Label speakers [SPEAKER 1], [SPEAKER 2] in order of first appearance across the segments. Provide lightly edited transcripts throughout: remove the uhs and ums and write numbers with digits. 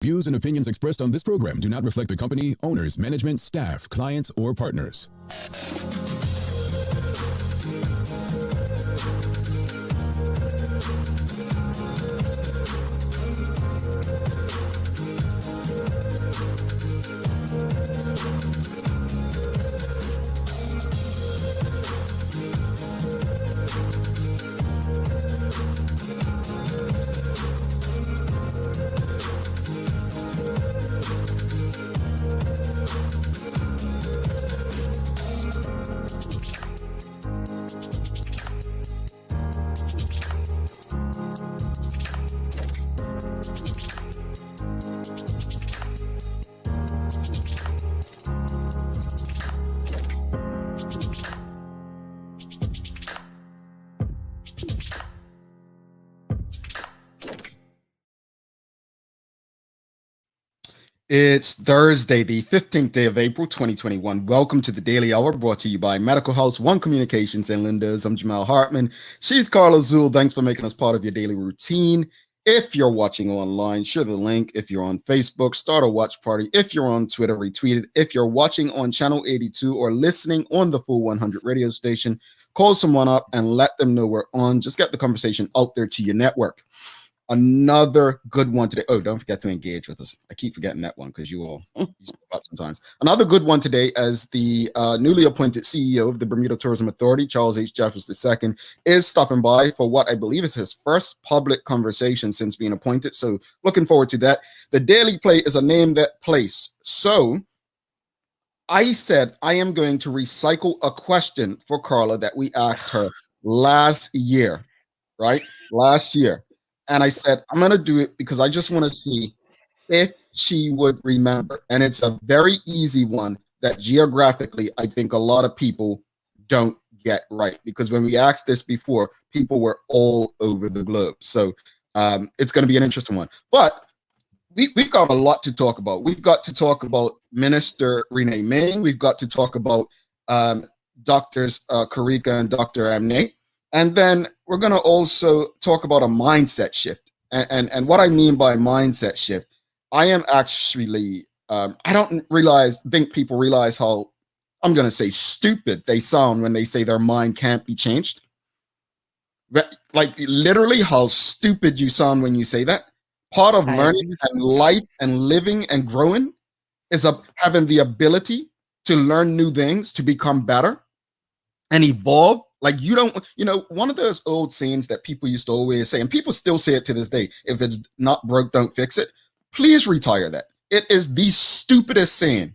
[SPEAKER 1] Views and opinions expressed on this program do not reflect the company, owners, management, staff, clients, or partners.
[SPEAKER 2] It's Thursday, the 15th day of April, 2021. Welcome to the Daily Hour, brought to you by Medical House One Communications and Linda's. I'm Jamal Hartman. She's Carla Zool. Thanks for making us part of your daily routine. If you're watching online, share the link. If you're on Facebook, start a watch party. If you're on Twitter, retweet it. If you're watching on Channel 82 or listening on the Full 100 radio station, call someone up and let them know we're on. Just get the conversation out there to your network. Another good one today. Oh, don't forget to engage with us. I keep forgetting that one because you step up sometimes. Another good one today, as the newly appointed CEO of the Bermuda Tourism Authority, Charles H. Jeffers II, is stopping by for what I believe is his first public conversation since being appointed. So looking forward to that. The Daily Play is a name that place. So I said I am going to recycle a question for Carla that we asked her last year, right? Last year. And I said, I'm going to do it because I just want to see if she would remember. And it's a very easy one that geographically, I think a lot of people don't get right. Because when we asked this before, people were all over the globe. So it's going to be an interesting one. But we've got a lot to talk about. We've got to talk about Minister Renee Ming. We've got to talk about Doctors Karika and Dr. Amne. And then we're going to also talk about a mindset shift. And what I mean by mindset shift, I am actually, I don't think people realize how, I'm going to say stupid they sound when they say their mind can't be changed. But like literally how stupid you sound when you say that. Part of learning and life and living and growing is having the ability to learn new things, to become better and evolve. Like you don't, one of those old sayings that people used to always say, and people still say it to this day, if it's not broke, don't fix it. Please retire that. It is the stupidest saying,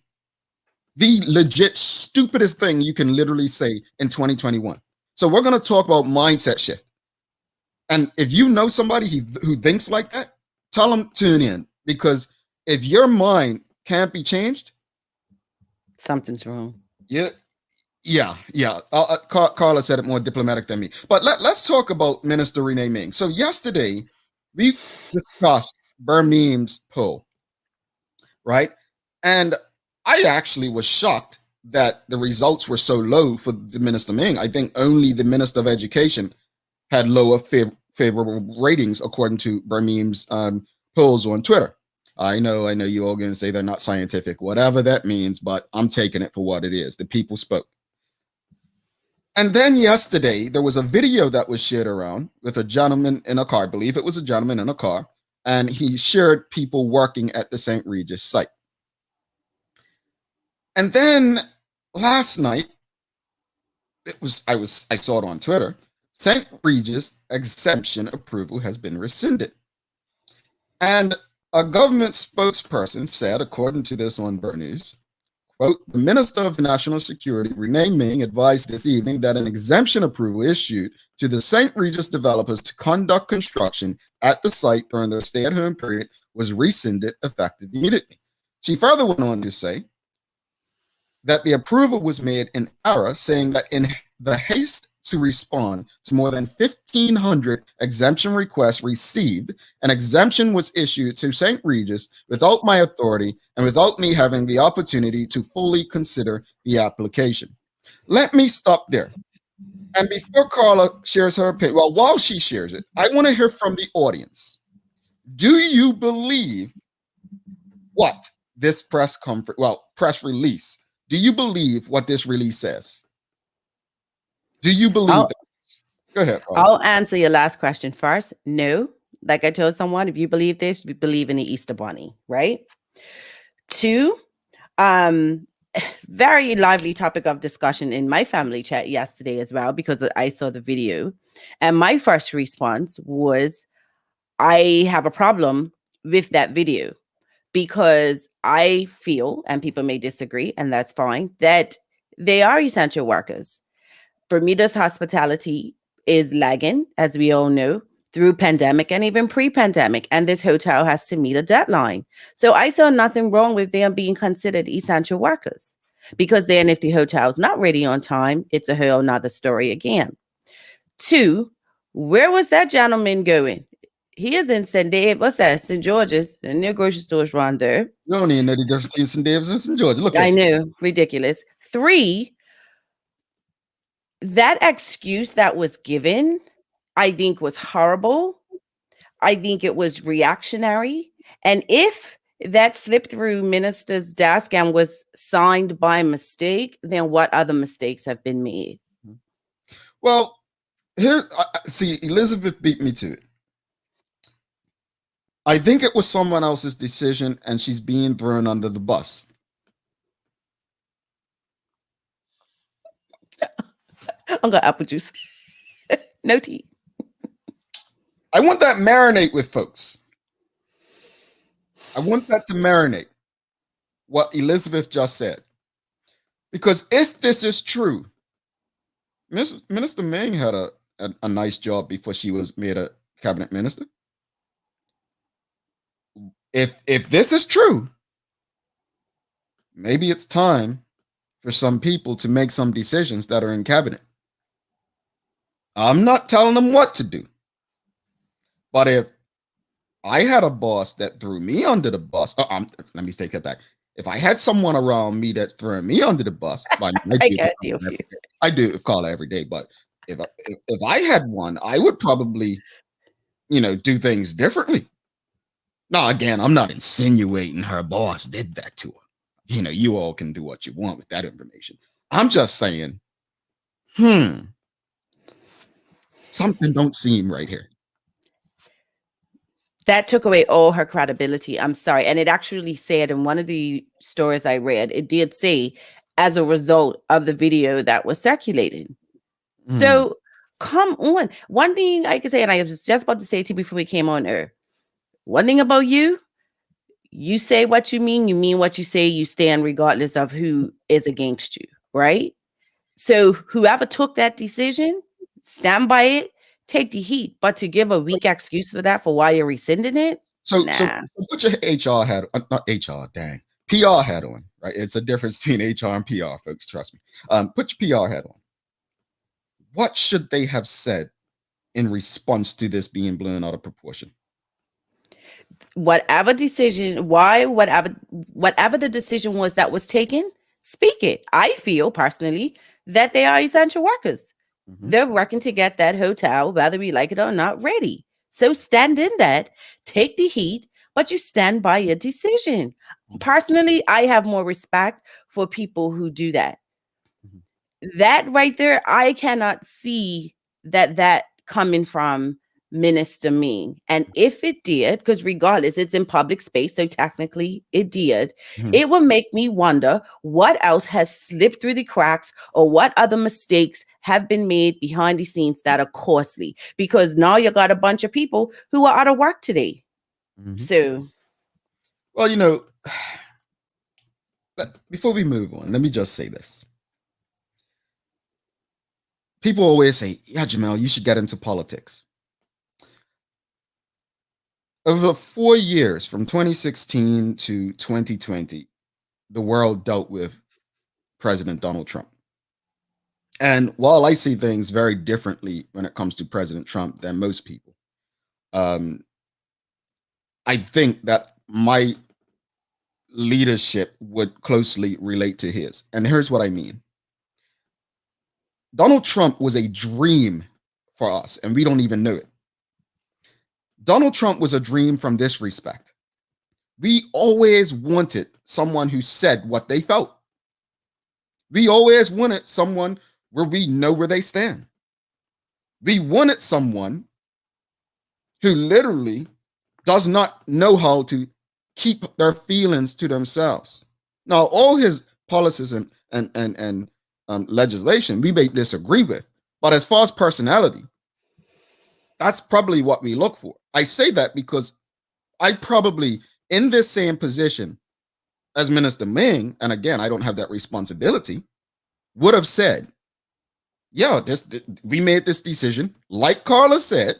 [SPEAKER 2] the legit stupidest thing you can literally say in 2021. So we're going to talk about mindset shift. And if you know somebody who thinks like that, tell them tune in, because if your mind can't be changed,
[SPEAKER 3] something's wrong.
[SPEAKER 2] Yeah. Carla said it more diplomatic than me. But let's talk about Minister Renee Ming. So yesterday, we discussed Bermuda's poll, right? And I actually was shocked that the results were so low for the Minister Ming. I think only the Minister of Education had lower favorable ratings, according to Bermuda's polls on Twitter. I know you all going to say they're not scientific, whatever that means, but I'm taking it for what it is. The people spoke. And then yesterday, there was a video that was shared around with a gentleman in a car. I believe it was a gentleman in a car. And he shared people working at the St. Regis site. And then last night, I saw it on Twitter. St. Regis exemption approval has been rescinded. And a government spokesperson said, according to this on Burn News, quote, the Minister of National Security, Renee Ming, advised this evening that an exemption approval issued to the St. Regis developers to conduct construction at the site during their stay-at-home period was rescinded effective immediately. She further went on to say that the approval was made in error, saying that in the haste to respond to more than 1,500 exemption requests received, an exemption was issued to St. Regis without my authority and without me having the opportunity to fully consider the application. Let me stop there. And before Carla shares her opinion, well, while she shares it, I want to hear from the audience. Do you believe what this press release. Do you believe what this release says? Do you believe
[SPEAKER 3] I'll,
[SPEAKER 2] that? Go ahead, Carla.
[SPEAKER 3] I'll answer your last question first. No. Like I told someone, if you believe this, you believe in the Easter Bunny, right? Two, um, very lively topic of discussion in my family chat yesterday as well, because I saw the video. And my first response was, I have a problem with that video, because I feel, and people may disagree, and that's fine, that they are essential workers. Bermuda's hospitality is lagging, as we all know, through pandemic and even pre-pandemic, and this hotel has to meet a deadline. So I saw nothing wrong with them being considered essential workers, because then if the hotel's not ready on time, it's a whole nother story again. Two, where was that gentleman going? He is in St. Dave. What's that? St. George's. And their grocery stores around there.
[SPEAKER 2] You don't even know the difference between St. David's and St. George. Look at
[SPEAKER 3] I know. Ridiculous. Three, that excuse that was given, I think was horrible. I think it was reactionary. And if that slipped through minister's desk and was signed by mistake, then what other mistakes have been made?
[SPEAKER 2] Well, here, see, Elizabeth beat me to it. I think it was someone else's decision, and she's being thrown under the bus.
[SPEAKER 3] I'm got apple juice. No tea.
[SPEAKER 2] I want that marinate with folks. I want that to marinate what Elizabeth just said. Because if this is true, Minister Ming had a nice job before she was made a cabinet minister. If this is true, maybe it's time for some people to make some decisions that are in cabinet. I'm not telling them what to do. But if I had a boss that threw me under the bus, let me take that back. If I had someone around me that's throwing me under the bus, I do call every day. But if I had one, I would probably, do things differently. Now, again, I'm not insinuating her boss did that to her. You all can do what you want with that information. I'm just saying, something don't seem right here.
[SPEAKER 3] That took away all her credibility. I'm sorry. And it actually said in one of the stories I read, it did say, as a result of the video that was circulated. So come on. One thing I can say, and I was just about to say to you before we came on air, one thing about you say what you mean what you say, you stand regardless of who is against you, right? So whoever took that decision, stand by it, take the heat. But to give a weak excuse for that, for why you're rescinding it,
[SPEAKER 2] so put your HR hat, not HR, dang, PR hat on, right? It's a difference between HR and PR, folks, trust me. Put your PR hat on. What should they have said in response to this being blown out of proportion?
[SPEAKER 3] Whatever decision, whatever the decision was that was taken, speak it. I feel personally that they are essential workers. They're working to get that hotel, whether we like it or not, ready. So stand in that, take the heat, but you stand by your decision. Personally, I have more respect for people who do that. That right there, I cannot see that coming from Minister Ming. And if it did, because regardless, it's in public space, so technically it did, it would make me wonder what else has slipped through the cracks, or what other mistakes have been made behind the scenes that are costly, because now you got a bunch of people who are out of work today. So,
[SPEAKER 2] well, before we move on, let me just say this. People always say, yeah, Jamel, you should get into politics. Over 4 years, from 2016 to 2020, the world dealt with President Donald Trump. And while I see things very differently when it comes to President Trump than most people, I think that my leadership would closely relate to his. And here's what I mean. Donald Trump was a dream for us, and we don't even know it. Donald Trump was a dream from this respect. We always wanted someone who said what they felt. We always wanted someone where we know where they stand. We wanted someone who literally does not know how to keep their feelings to themselves. Now, all his policies and legislation we may disagree with, but as far as personality, that's probably what we look for. I say that because I probably, in this same position as Minister Ming, and again, I don't have that responsibility, would have said, yeah, we made this decision, like Carla said,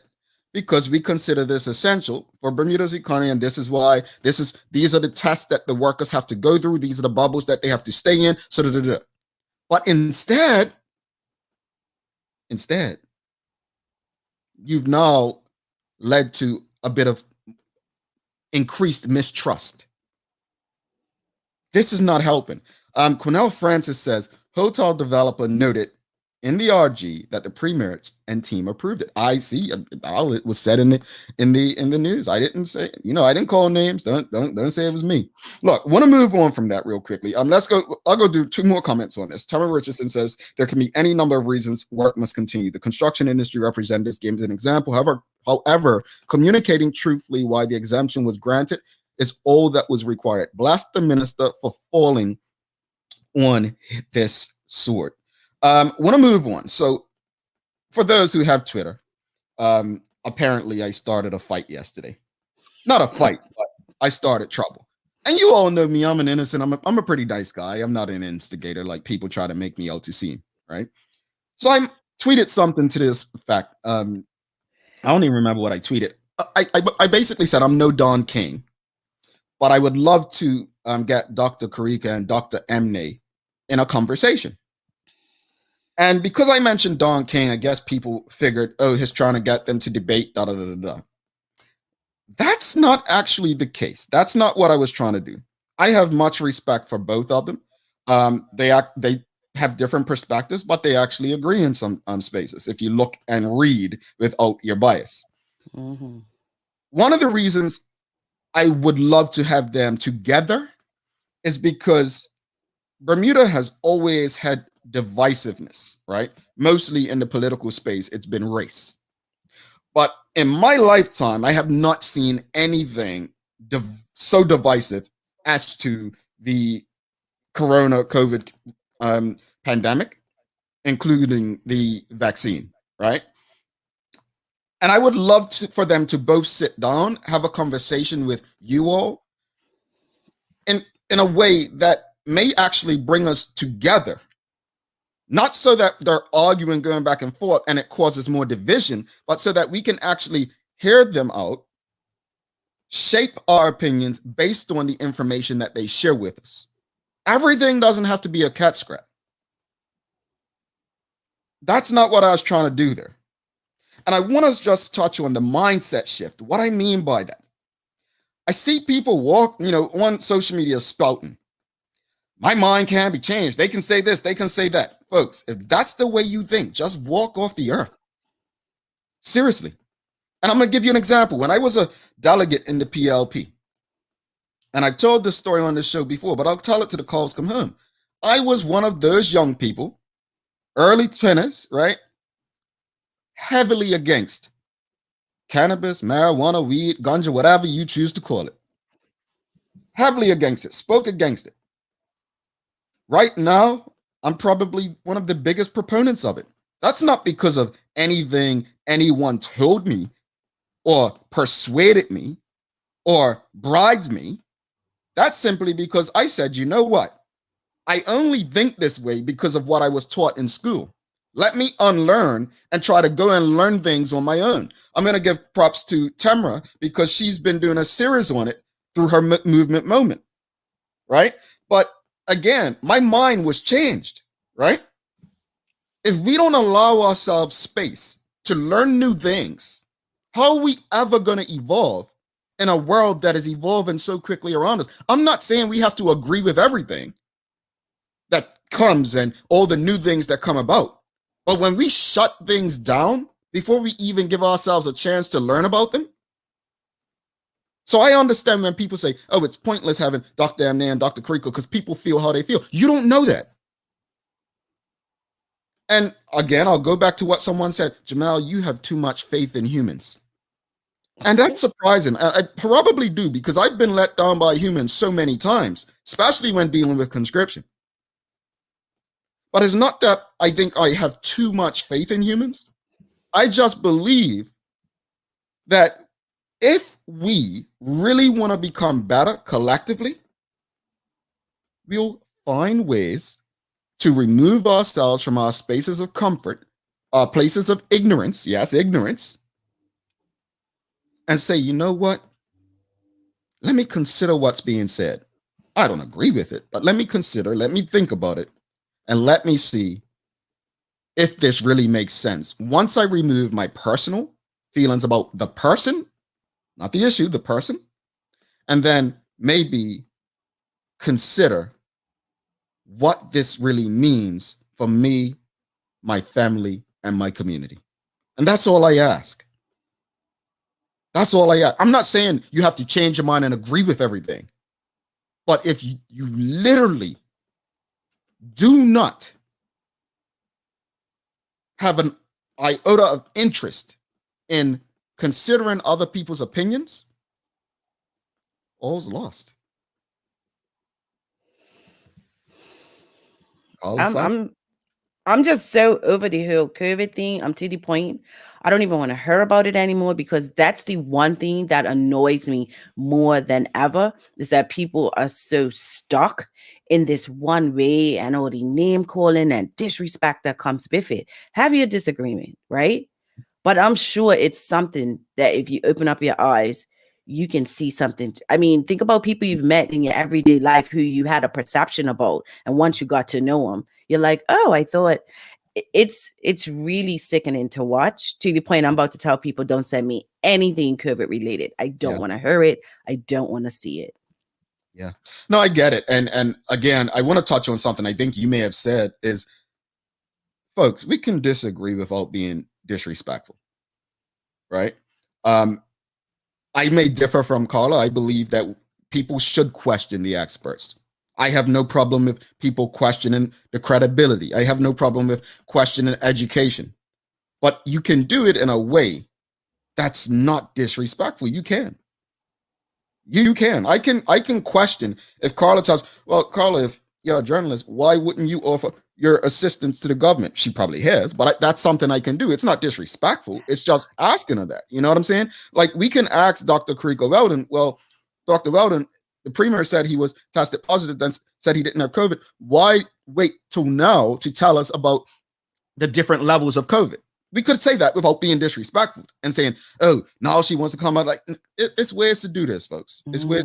[SPEAKER 2] because we consider this essential for Bermuda's economy, and this is why these are the tests that the workers have to go through. These are the bubbles that they have to stay in. But instead, you've now led to a bit of increased mistrust. This is not helping. Cornell Francis says, hotel developer noted in the RG that the pre-merits and team approved it. I see. It was said in the news. I didn't say, I didn't call names. Don't say it was me. Look, want to move on from that real quickly. Let's go. I'll go do two more comments on this. Tamara Richardson says there can be any number of reasons work must continue. The construction industry representatives gave an example. However, communicating truthfully why the exemption was granted is all that was required. Blast the minister for falling on this sword. Want to move on. So for those who have Twitter, apparently I started a fight yesterday. Not a fight, but I started trouble. And you all know me. I'm an innocent. I'm a pretty nice guy. I'm not an instigator like people try to make me out to seem, right? So I tweeted something to this effect. I don't even remember what I tweeted. I basically said I'm no Don King, but I would love to get Dr. Karika and Dr. Emne in a conversation. And because I mentioned Don King, I guess people figured, oh, he's trying to get them to debate, da da da da. That's not actually the case. That's not what I was trying to do. I have much respect for both of them. They have different perspectives, but they actually agree in some spaces if you look and read without your bias. Mm-hmm. One of the reasons I would love to have them together is because Bermuda has always had divisiveness, right? Mostly in the political space, it's been race. But in my lifetime, I have not seen anything so divisive as to the COVID pandemic, including the vaccine, right? And I would love for them to both sit down, have a conversation with you all in a way that may actually bring us together. Not so that they're arguing, going back and forth, and it causes more division, but so that we can actually hear them out, shape our opinions based on the information that they share with us. Everything doesn't have to be a cat scratch. That's not what I was trying to do there. And I want to just touch on the mindset shift. What I mean by that. I see people walk, on social media spouting. My mind can't be changed. They can say this, they can say that. Folks, if that's the way you think, just walk off the earth. Seriously. And I'm going to give you an example. When I was a delegate in the PLP, and I've told this story on this show before, but I'll tell it to the calls come home. I was one of those young people, early 20s, right? Heavily against cannabis, marijuana, weed, ganja, whatever you choose to call it. Heavily against it, spoke against it. Right now, I'm probably one of the biggest proponents of it. That's not because of anything anyone told me or persuaded me or bribed me. That's simply because I said, you know what? I only think this way because of what I was taught in school. Let me unlearn and try to go and learn things on my own. I'm going to give props to Tamra because she's been doing a series on it through her movement moment, right? But again, my mind was changed, right? If we don't allow ourselves space to learn new things, how are we ever going to evolve in a world that is evolving so quickly around us? I'm not saying we have to agree with everything that comes and all the new things that come about. But when we shut things down before we even give ourselves a chance to learn about them, So I understand when people say, oh, it's pointless having Dr. Amnan and Dr. Kriko because people feel how they feel. You don't know that. And again, I'll go back to what someone said. Jamal, you have too much faith in humans. And that's surprising. I probably do, because I've been let down by humans so many times, especially when dealing with conscription. But it's not that I think I have too much faith in humans. I just believe that if we really want to become better collectively, we'll find ways to remove ourselves from our spaces of comfort, our places of ignorance, yes, ignorance, and say, you know what? Let me consider what's being said. I don't agree with it, but let me consider, let me think about it, and let me see if this really makes sense. Once I remove my personal feelings about the person, not the issue, the person, and then maybe consider what this really means for me, my family, and my community. And that's all I ask. That's all I ask. I'm not saying you have to change your mind and agree with everything. But if you literally do not have an iota of interest in considering other people's opinions, all's lost.
[SPEAKER 3] I'm just so over the whole COVID thing. I'm to the point. I don't even want to hear about it anymore, because that's the one thing that annoys me more than ever, is that people are so stuck in this one way, and all the name calling and disrespect that comes with it. Have your disagreement, right? But I'm sure it's something that if you open up your eyes, you can see something. I mean, think about people you've met in your everyday life who you had a perception about. And once you got to know them, you're like, oh, I thought it's really sickening to watch, to the point I'm about to tell people, don't send me anything COVID related. I don't want to hear it. I don't want to see it.
[SPEAKER 2] Yeah, no, I get it. And again, I want to touch on something I think you may have said is, folks, we can disagree without being disrespectful, right? I may differ from Carla. I believe that people should question the experts. I have no problem with people questioning the credibility. I have no problem with questioning education. But you can do it in a way that's not disrespectful. You can. You can. I can question if Carla tells, well, Carla, if you're a journalist, why wouldn't you offer your assistance to the government? She probably has, but that's something I can do. It's not disrespectful. It's just asking her that. You know what I'm saying? Like, we can ask Dr. Kriko Weldon, well, Dr. Weldon, the premier said he was tested positive, then said he didn't have COVID. Why wait till now to tell us about the different levels of COVID? We could say that without being disrespectful and saying, oh, now she wants to come out. Like, it's ways to do this, folks. It's ways.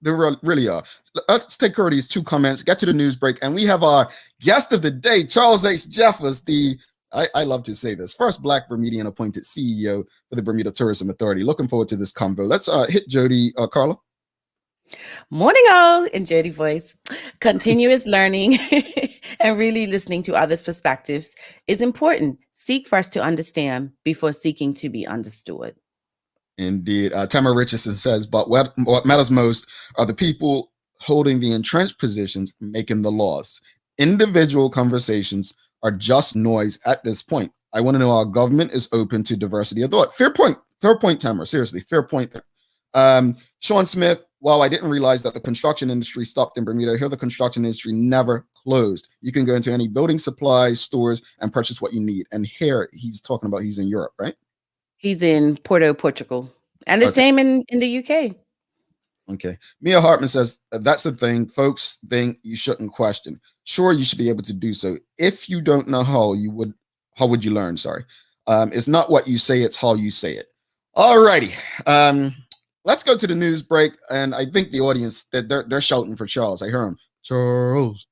[SPEAKER 2] There really are. Let's take care of these two comments, get to the news break, and we have our guest of the day, Charles H. Jeffers, the, I love to say this, first Black Bermudian appointed CEO for the Bermuda Tourism Authority. Looking forward to this convo. Let's hit Jody, Carla.
[SPEAKER 3] Morning, all, in Jody voice. Continuous learning and really listening to others' perspectives is important. Seek first to understand before seeking to be understood.
[SPEAKER 2] Indeed. Tamara Richardson says, but what matters most are the people holding the entrenched positions making the laws. Individual conversations are just noise at this point. I want to know our government is open to diversity of thought. Fair point, Tamara. Seriously, fair point. Sean Smith, wow, I didn't realize that the construction industry stopped in Bermuda. Here, the construction industry never closed. You can go into any building supplies stores and purchase what you need. And here he's talking about he's in Europe, right?
[SPEAKER 3] He's in Portugal. And the same in the UK. Okay.
[SPEAKER 2] Mia Hartman says, that's the thing. Folks think you shouldn't question. Sure, you should be able to do so. If you don't know how would you learn? Sorry. It's not what you say, it's how you say it. All righty. Let's go to the news break. And I think the audience, they're shouting for Charles. I hear him. Charles.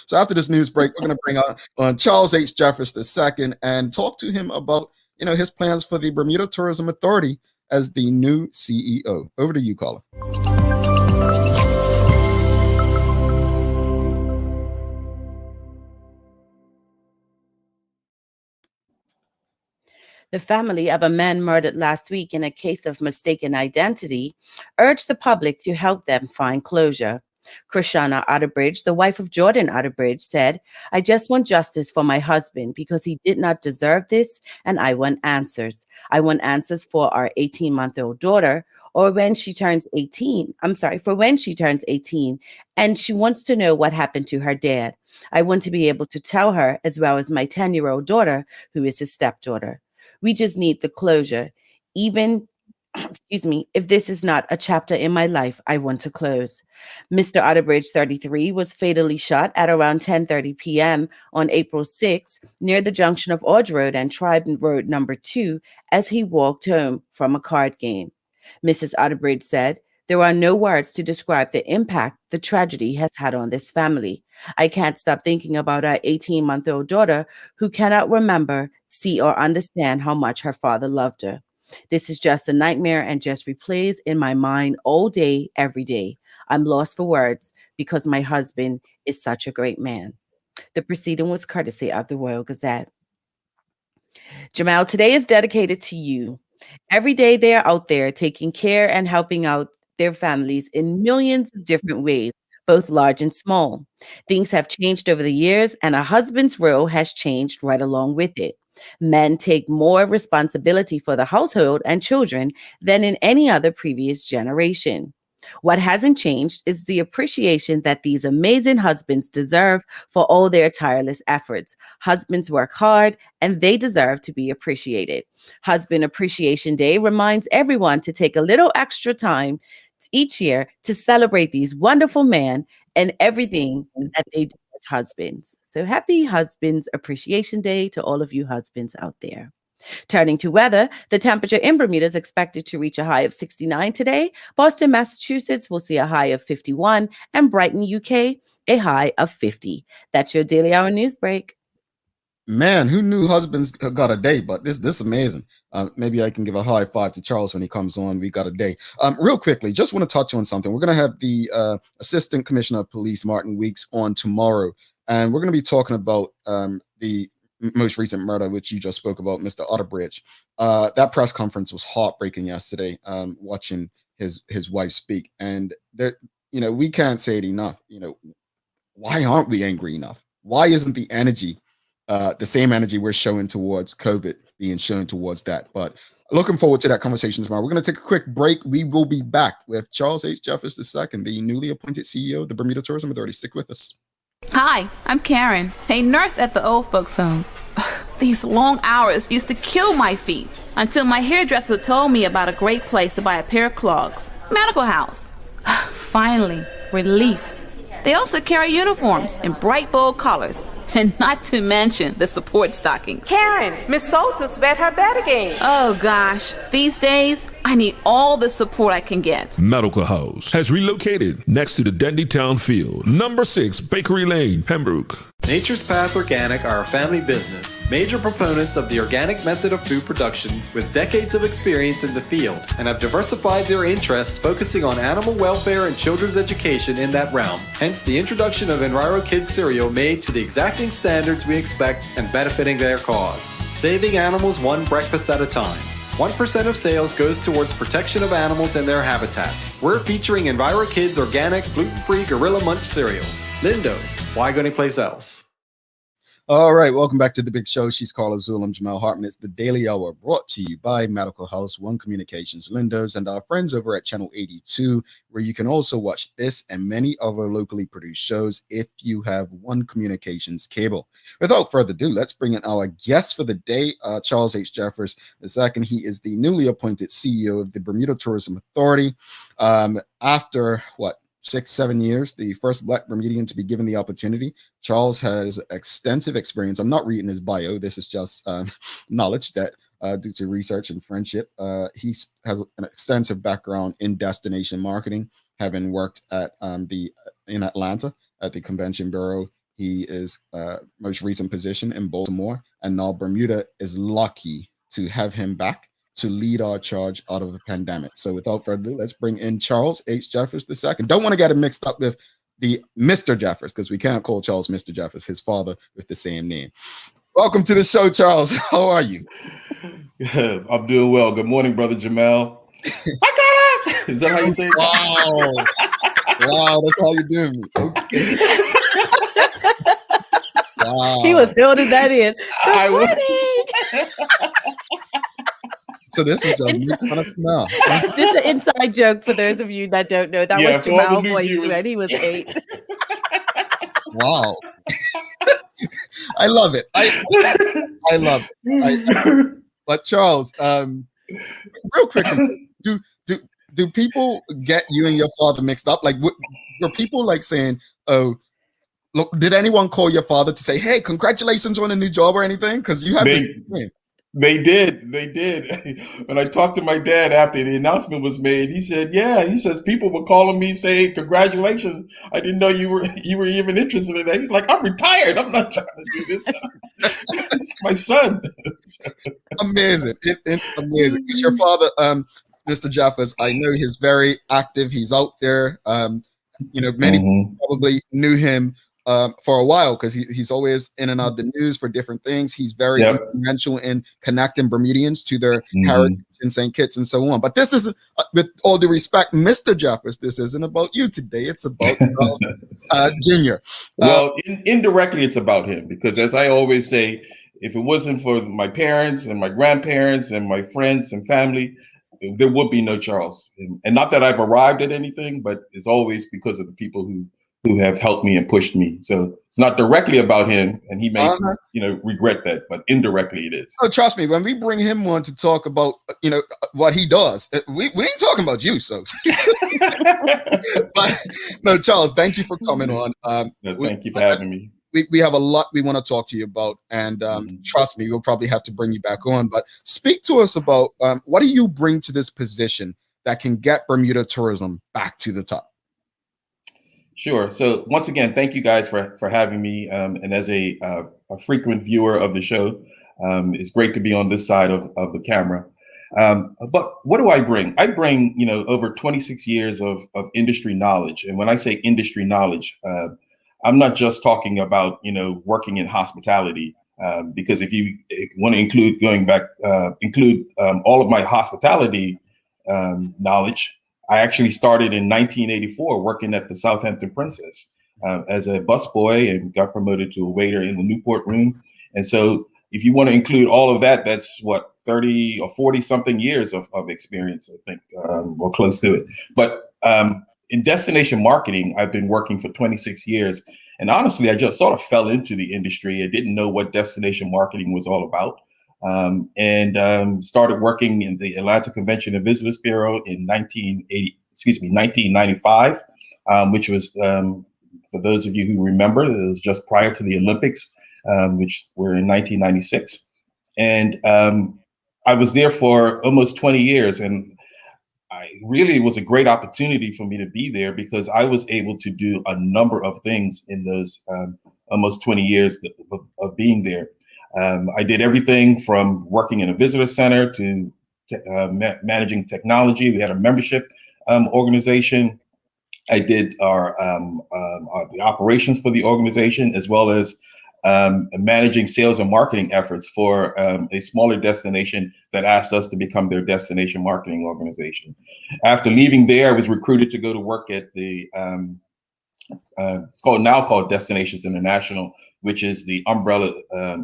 [SPEAKER 2] So after this news break, we're going to bring on Charles H. Jeffers II and talk to him about his plans for the Bermuda Tourism Authority as the new CEO. Over to you, Carla.
[SPEAKER 3] The family of a man murdered last week in a case of mistaken identity urged the public to help them find closure. Krishana Otterbridge, the wife of Jordan Otterbridge, said, "I just want justice for my husband because he did not deserve this, and I want answers. I want answers for our 18-month-old daughter, or when she turns 18. For when she turns 18, and she wants to know what happened to her dad. I want to be able to tell her, as well as my 10-year-old daughter, who is his stepdaughter. We just need the closure. Even if this is not a chapter in my life, I want to close." Mr. Otterbridge, 33, was fatally shot at around 10:30 p.m. on April 6 near the junction of Orge Road and Tribe Road number 2 as he walked home from a card game. Mrs. Otterbridge said, "There are no words to describe the impact the tragedy has had on this family. I can't stop thinking about our 18-month-old daughter who cannot remember, see, or understand how much her father loved her. This is just a nightmare and just replays in my mind all day, every day. I'm lost for words because my husband is such a great man." The proceeding was courtesy of the Royal Gazette. Jamal, today is dedicated to you. Every day they are out there taking care and helping out their families in millions of different ways, both large and small. Things have changed over the years, and a husband's role has changed right along with it. Men take more responsibility for the household and children than in any other previous generation. What hasn't changed is the appreciation that these amazing husbands deserve for all their tireless efforts. Husbands work hard and they deserve to be appreciated. Husband Appreciation Day reminds everyone to take a little extra time each year to celebrate these wonderful men and everything that they do as husbands. So happy Husbands Appreciation Day to all of you husbands out there. Turning to weather, the temperature in Bermuda is expected to reach a high of 69 today. Boston, Massachusetts will see a high of 51, and Brighton, UK, a high of 50. That's your Daily Hour news break.
[SPEAKER 2] Man, who knew husbands got a day? But this is amazing. Maybe I can give a high five to Charles when he comes on. We got a day. Real quickly, just want to touch on something. We're going to have the Assistant Commissioner of Police, Martin Weeks, on tomorrow. And we're going to be talking about the most recent murder, which you just spoke about, Mr. Otterbridge. That press conference was heartbreaking yesterday, watching his wife speak. And that, we can't say it enough. Why aren't we angry enough? Why isn't the energy the same energy we're showing towards COVID being shown towards that? But looking forward to that conversation tomorrow. We're going to take a quick break. We will be back with Charles H. Jeffers II, the newly appointed CEO of the Bermuda Tourism Authority. Stick with us.
[SPEAKER 4] Hi, I'm Karen, a nurse at the old folks home. These long hours used to kill my feet until my hairdresser told me about a great place to buy a pair of clogs. Medical House. Finally, relief. They also carry uniforms in bright, bold colors. And not to mention the support stockings.
[SPEAKER 5] Karen, Miss Soltis bet her bet again.
[SPEAKER 4] Oh gosh, these days, I need all the support I can get.
[SPEAKER 6] Medical House has relocated next to the Dendy Town Field, number 6 Bakery Lane, Pembroke.
[SPEAKER 7] Nature's Path Organic are a family business, major proponents of the organic method of food production with decades of experience in the field, and have diversified their interests focusing on animal welfare and children's education in that realm. Hence the introduction of Enviro Kids cereal made to the exacting standards we expect and benefiting their cause. Saving animals one breakfast at a time. 1% of sales goes towards protection of animals and their habitats. We're featuring Enviro Kids organic, gluten-free Gorilla Munch cereal. Lindo's. Why go anyplace else?
[SPEAKER 2] All right, welcome back to the big show. She's Carla Zul. I'm Jamal Hartman. It's the Daily Hour brought to you by Medical House, One Communications, Lindo's, and our friends over at Channel 82, where you can also watch this and many other locally produced shows if you have One Communications cable. Without further ado, let's bring in our guest for the day, Charles H. Jeffers II. He is the newly appointed CEO of the Bermuda Tourism Authority. After 6-7 years, the first Black Bermudian to be given the opportunity. Charles has extensive experience. I'm not reading his bio. This is just knowledge that due to research and friendship. He has an extensive background in destination marketing, having worked at in Atlanta at the Convention Bureau. He is most recent position in Baltimore, and now Bermuda is lucky to have him back to lead our charge out of the pandemic. So without further ado, let's bring in Charles H. Jeffers II. Don't want to get him mixed up with the Mr. Jeffers, because we can't call Charles Mr. Jeffers, his father, with the same name. Welcome to the show, Charles. How are you?
[SPEAKER 8] I'm doing well. Good morning, brother Jamal. I got up. Is that how you say it?
[SPEAKER 2] Wow, that's how you doing me. Okay. Wow.
[SPEAKER 3] He was holding that in.
[SPEAKER 8] I
[SPEAKER 3] Good
[SPEAKER 8] would.
[SPEAKER 3] morning.
[SPEAKER 2] So this is just me kind of now.
[SPEAKER 3] This is an inside joke for those of you that don't know. That
[SPEAKER 8] Yeah,
[SPEAKER 3] was
[SPEAKER 8] for all the
[SPEAKER 3] Jamal
[SPEAKER 8] new
[SPEAKER 3] voice
[SPEAKER 8] viewers.
[SPEAKER 3] when he was 8.
[SPEAKER 2] Wow. I love it. I love it. But Charles, real quick, do people get you and your father mixed up? Like, were people like saying, "Oh, look"? Did anyone call your father to say, "Hey, congratulations on a new job" or anything? Because you have this name.
[SPEAKER 8] They did. When I talked to my dad after the announcement was made, he said, "Yeah." He says people were calling me saying, "Congratulations! I didn't know you were even interested in that." He's like, "I'm retired. I'm not trying to do this." It's my son.
[SPEAKER 2] Amazing, amazing. It's your father, Mr. Jaffers. I know he's very active. He's out there. Many people probably knew him for a while because he's always in and out of the news for different things. He's very influential in connecting Bermudians to their heritage in St. Kitts and so on. But this isn't, with all due respect, Mr. Jaffers, this isn't about you today. It's about Junior.
[SPEAKER 8] Well, indirectly, it's about him because, as I always say, if it wasn't for my parents and my grandparents and my friends and family, there would be no Charles. And not that I've arrived at anything, but it's always because of the people who have helped me and pushed me. So it's not directly about him, and he may regret that, but indirectly it is.
[SPEAKER 2] Oh, trust me, when we bring him on to talk about what he does, we ain't talking about you. So, but, no, Charles, thank you for coming on.
[SPEAKER 8] Thank you for having me.
[SPEAKER 2] We have a lot we want to talk to you about, and trust me, we'll probably have to bring you back on. But speak to us about what do you bring to this position that can get Bermuda tourism back to the top?
[SPEAKER 8] Sure. So once again, thank you guys for having me. And as a frequent viewer of the show, it's great to be on this side of the camera. But what do I bring? I bring, over 26 years of industry knowledge. And when I say industry knowledge, I'm not just talking about, working in hospitality, because if you want to include all of my hospitality knowledge, I actually started in 1984 working at the Southampton Princess as a busboy and got promoted to a waiter in the Newport room. And so if you want to include all of that, that's what, 30 or 40 something years of experience, I think, or close to it. But in destination marketing, I've been working for 26 years. And honestly, I just sort of fell into the industry. I didn't know what destination marketing was all about. And started working in the Atlanta Convention and Visitors Bureau in 1995, which was, for those of you who remember, it was just prior to the Olympics, which were in 1996. And I was there for almost 20 years. And it was a great opportunity for me to be there because I was able to do a number of things in those almost 20 years of being there. I did everything from working in a visitor center to managing technology. We had a membership organization. I did the operations for the organization, as well as managing sales and marketing efforts for a smaller destination that asked us to become their destination marketing organization. After leaving there, I was recruited to go to work at the it's called Destinations International, which is the umbrella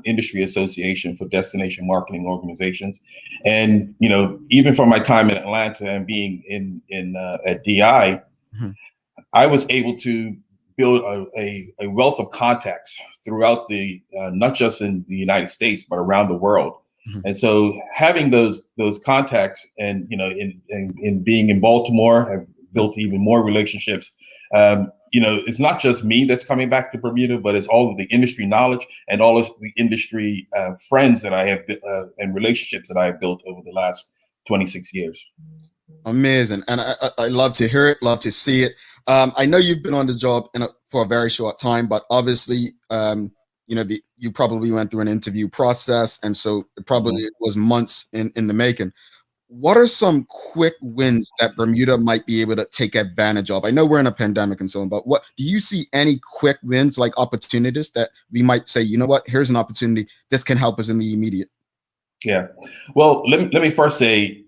[SPEAKER 8] industry association for destination marketing organizations. And even from my time in Atlanta and being at DI, I was able to build a wealth of contacts throughout not just in the United States, but around the world. And so having those contacts and in being in Baltimore, have built even more relationships. It's not just me that's coming back to Bermuda, but it's all of the industry knowledge and all of the industry friends that I have and relationships that I have built over the last 26 years.
[SPEAKER 2] Amazing. And I love to hear it, love to see it. I know you've been on the job for a very short time, but obviously, you probably went through an interview process. And so it probably was months in the making. what are some quick wins that Bermuda might be able to take advantage of? I know we're in a pandemic and so on, but what do you see any quick wins, like opportunities that we might say, you know what, here's an opportunity. This can help us in the immediate.
[SPEAKER 8] Yeah. Well, let me first say,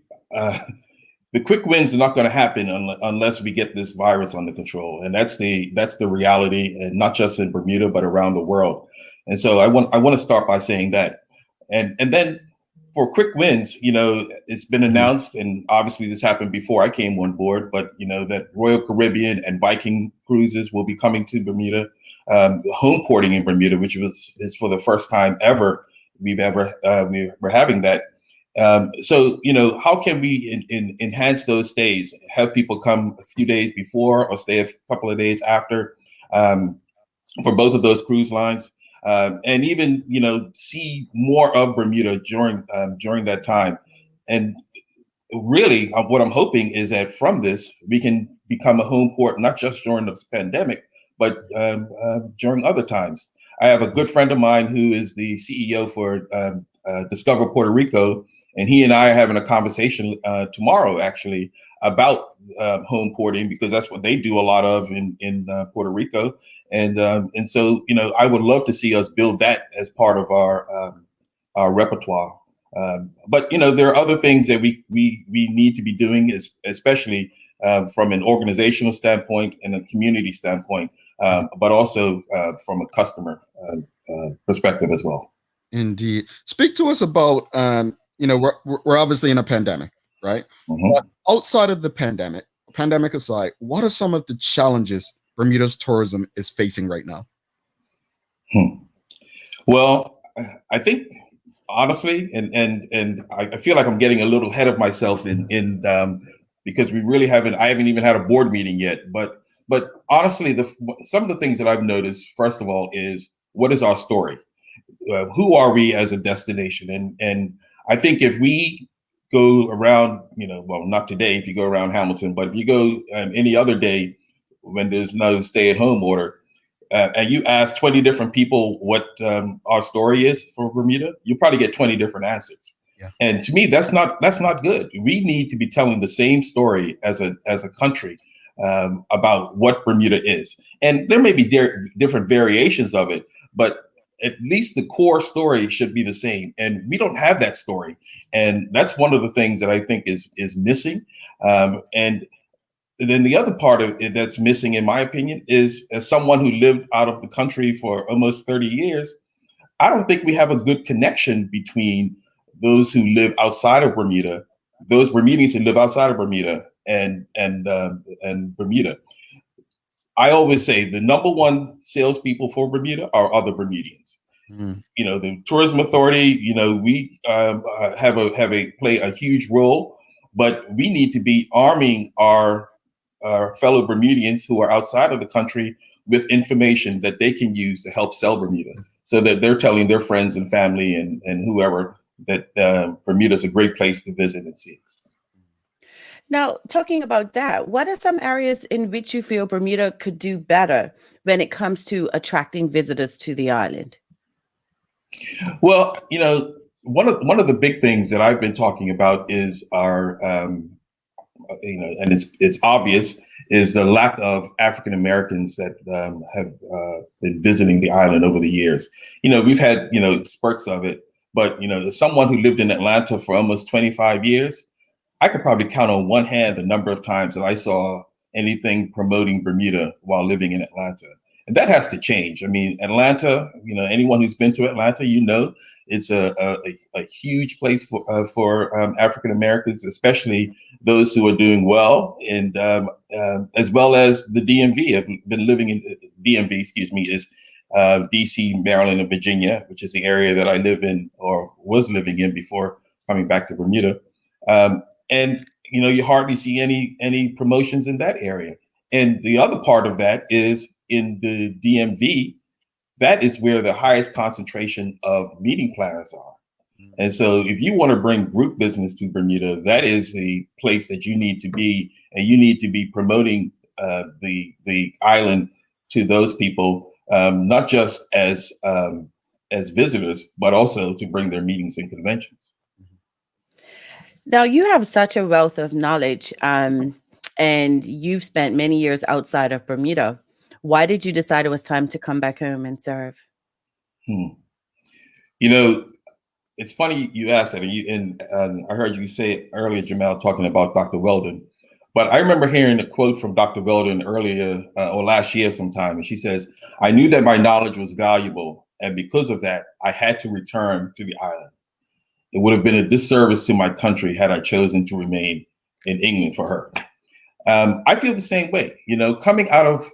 [SPEAKER 8] the quick wins are not going to happen unless we get this virus under control, and that's the reality, and not just in Bermuda but around the world. And so I want to start by saying that, and then for quick wins, it's been announced, and obviously this happened before I came on board, but that Royal Caribbean and Viking cruises will be coming to Bermuda, home porting in Bermuda, which is for the first time ever we're having that. So, how can we enhance those stays, have people come a few days before or stay a couple of days after, for both of those cruise lines, and even, see more of Bermuda during that time. And really what I'm hoping is that from this, we can become a home port, not just during the pandemic, but during other times. I have a good friend of mine who is the CEO for Discover Puerto Rico, and he and I are having a conversation tomorrow, actually, about home porting, because that's what they do a lot of in Puerto Rico, and so I would love to see us build that as part of our repertoire. But there are other things that we need to be doing, especially from an organizational standpoint and a community standpoint, but also from a customer perspective as well.
[SPEAKER 2] Indeed. Speak to us about, we're obviously in a pandemic, right?
[SPEAKER 8] Mm-hmm.
[SPEAKER 2] But outside of the pandemic aside, what are some of the challenges Bermuda's tourism is facing right now?
[SPEAKER 8] Well, I think honestly, and I feel like I'm getting a little ahead of myself in because I haven't even had a board meeting yet, but honestly, some of the things that I've noticed, first of all, is what is our story? Who are we as a destination? And I think if we go around, well, not today, if you go around Hamilton, but if you go any other day when there's no stay-at-home order, and you ask 20 different people what our story is for Bermuda, you probably get 20 different answers.
[SPEAKER 2] Yeah.
[SPEAKER 8] And to me, that's not good. We need to be telling the same story as a country about what Bermuda is. And there may be different variations of it, but at least the core story should be the same. And we don't have that story. And that's one of the things that I think is missing. And then the other part of it that's missing, in my opinion, is, as someone who lived out of the country for almost 30 years, I don't think we have a good connection between those who live outside of Bermuda, those Bermudians who live outside of Bermuda, and Bermuda. I always say the number one salespeople for Bermuda are other Bermudians.
[SPEAKER 2] Mm.
[SPEAKER 8] The Tourism Authority, we play a huge role, but we need to be arming our fellow Bermudians who are outside of the country with information that they can use to help sell Bermuda, so that they're telling their friends and family and whoever that Bermuda is a great place to visit and see.
[SPEAKER 3] Now, talking about that, what are some areas in which you feel Bermuda could do better when it comes to attracting visitors to the island?
[SPEAKER 8] Well, one of the big things that I've been talking about is our, and it's obvious, is the lack of African Americans that have been visiting the island over the years. We've had spurts of it, but as someone who lived in Atlanta for almost 25 years, I could probably count on one hand the number of times that I saw anything promoting Bermuda while living in Atlanta. And that has to change. I mean, Atlanta, anyone who's been to Atlanta, it's a huge place for African Americans, especially those who are doing well, and as well as the DMV. I've been living in DMV, is DC, Maryland, and Virginia, which is the area that I live in or was living in before coming back to Bermuda. And you hardly see any promotions in that area. And the other part of that is in the DMV, that is where the highest concentration of meeting planners are. And so if you want to bring group business to Bermuda, that is the place that you need to be, and you need to be promoting the island to those people, not just as visitors, but also to bring their meetings and conventions.
[SPEAKER 3] Now, you have such a wealth of knowledge, and you've spent many years outside of Bermuda. Why did you decide it was time to come back home and serve?
[SPEAKER 8] You know, it's funny you asked that, and I heard you say it earlier, Jamal, talking about Dr. Weldon. But I remember hearing a quote from Dr. Weldon earlier or last year sometime, and she says, "I knew that my knowledge was valuable, and because of that, I had to return to the island. It would have been a disservice to my country had I chosen to remain in England for her." I feel the same way. You know, coming out of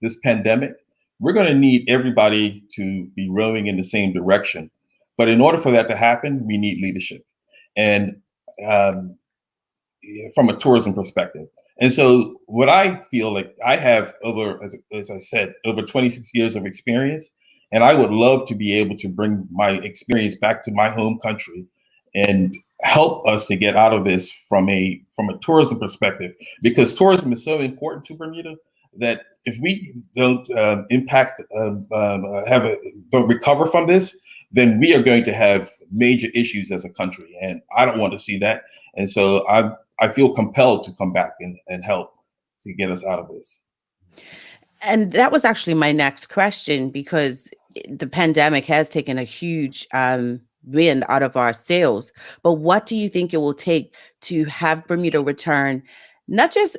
[SPEAKER 8] this pandemic, we're going to need everybody to be rowing in the same direction. But in order for that to happen, we need leadership, and from a tourism perspective. And so, what I feel like I have as I said, over 26 years of experience, and I would love to be able to bring my experience back to my home country and help us to get out of this from a tourism perspective, because tourism is so important to Bermuda that if we don't don't recover from this, then we are going to have major issues as a country, and I don't want to see that. And so I feel compelled to come back and help to get us out of this.
[SPEAKER 3] And that was actually my next question, because the pandemic has taken a huge wind out of our sails. But what do you think it will take to have Bermuda return, not just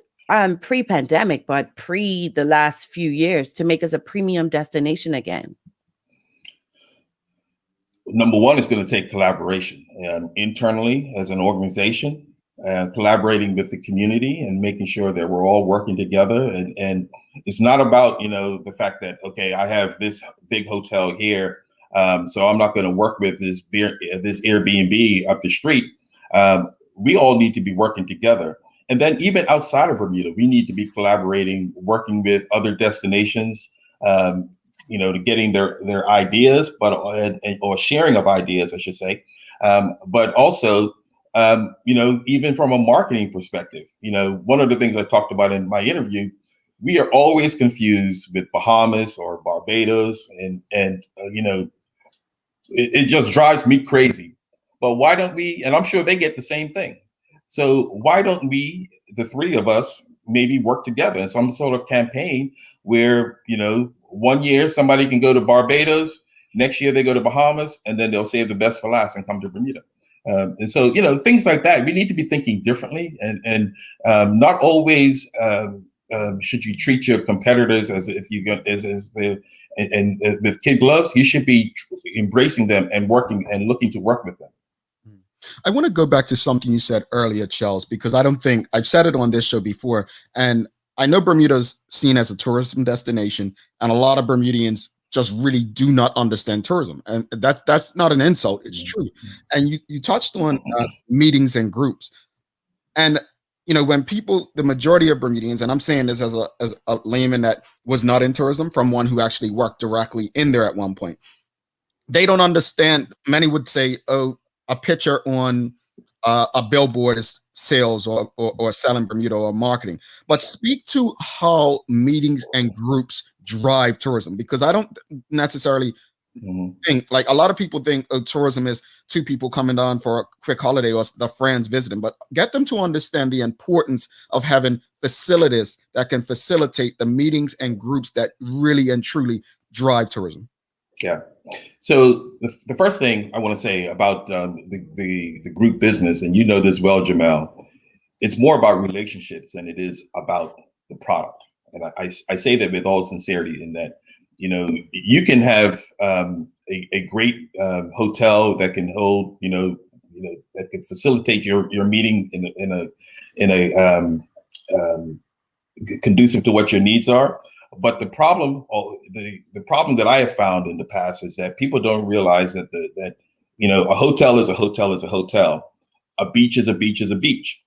[SPEAKER 3] pre-pandemic, but pre the last few years, to make us a premium destination again?
[SPEAKER 8] Number one, it's going to take collaboration internally as an organization, collaborating with the community and making sure that we're all working together. And it's not about, you know, the fact that, okay, I have this big hotel here, so I'm not going to work with this Airbnb up the street. We all need to be working together. And then even outside of Bermuda, we need to be collaborating, working with other destinations, you know, to getting their ideas, or sharing of ideas, I should say. But also, you know, even from a marketing perspective, you know, one of the things I talked about in my interview, we are always confused with Bahamas or Barbados, and you know, it just drives me crazy. But why don't we? And I'm sure they get the same thing. So why don't we, the three of us, maybe work together in some sort of campaign where, you know, one year somebody can go to Barbados, next year they go to Bahamas, and then they'll save the best for last and come to Bermuda. And so, you know, things like that, we need to be thinking differently, and not always should you treat your competitors as if you got as and with kid gloves. You should be embracing them and working and looking to work with them.
[SPEAKER 2] I want to go back to something you said earlier, Charles, because I don't think I've said it on this show before. And I know Bermuda's seen as a tourism destination, and a lot of Bermudians just really do not understand tourism. And that's not an insult. It's true. And you touched on meetings and groups. And, you know, when people, the majority of Bermudians, and I'm saying this as a layman that was not in tourism, from one who actually worked directly in there at one point, they don't understand. Many would say, oh, a picture on a billboard is sales or selling Bermuda or marketing. But speak to how meetings and groups drive tourism, because I don't necessarily think, like a lot of people think tourism is two people coming down for a quick holiday or the friends visiting, but get them to understand the importance of having facilities that can facilitate the meetings and groups that really and truly drive tourism.
[SPEAKER 8] Yeah. So the first thing I want to say about the group business, and you know this well, Jamal, it's more about relationships than it is about the product. And I say that with all sincerity, in that, you know, you can have a great hotel that can hold, you know, that can facilitate your meeting in a conducive to what your needs are. But the problem that I have found in the past is that people don't realize that that you know, a hotel is a hotel is a hotel, a beach is a beach is a beach.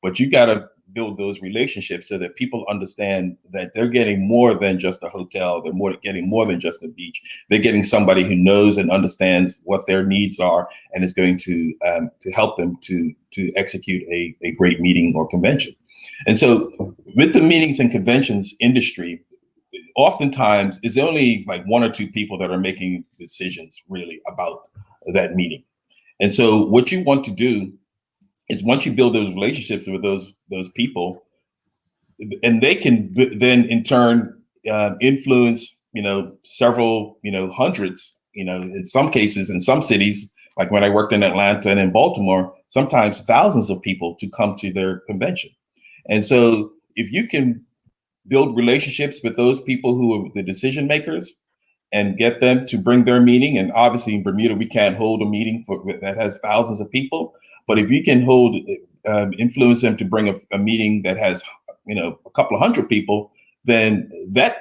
[SPEAKER 8] But you got to build those relationships so that people understand that they're getting more than just a hotel. They're getting more than just a beach. They're getting somebody who knows and understands what their needs are and is going to help them to execute a great meeting or convention. And so with the meetings and conventions industry, oftentimes it's only like one or two people that are making decisions really about that meeting. And so what you want to do is once you build those relationships with those people, and they can then in turn influence, several, hundreds, in some cases, in some cities, like when I worked in Atlanta and in Baltimore, sometimes thousands of people to come to their convention. And so if you can build relationships with those people who are the decision makers and get them to bring their meeting, and obviously in Bermuda, we can't hold a meeting that has thousands of people, but if you can influence them to bring a meeting that has, a couple of hundred people, then that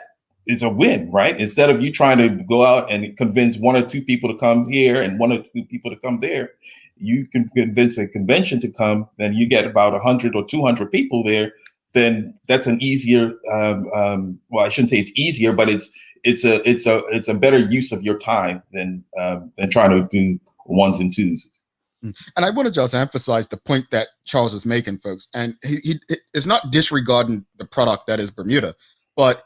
[SPEAKER 8] is a win, right? Instead of you trying to go out and convince one or two people to come here and one or two people to come there, you can convince a convention to come, then you get about 100 or 200 people there. Then that's an easier, well, I shouldn't say it's easier, but it's a better use of your time than trying to do ones and twos.
[SPEAKER 2] And I want to just emphasize the point that Charles is making, folks. And he is not disregarding the product that is Bermuda, but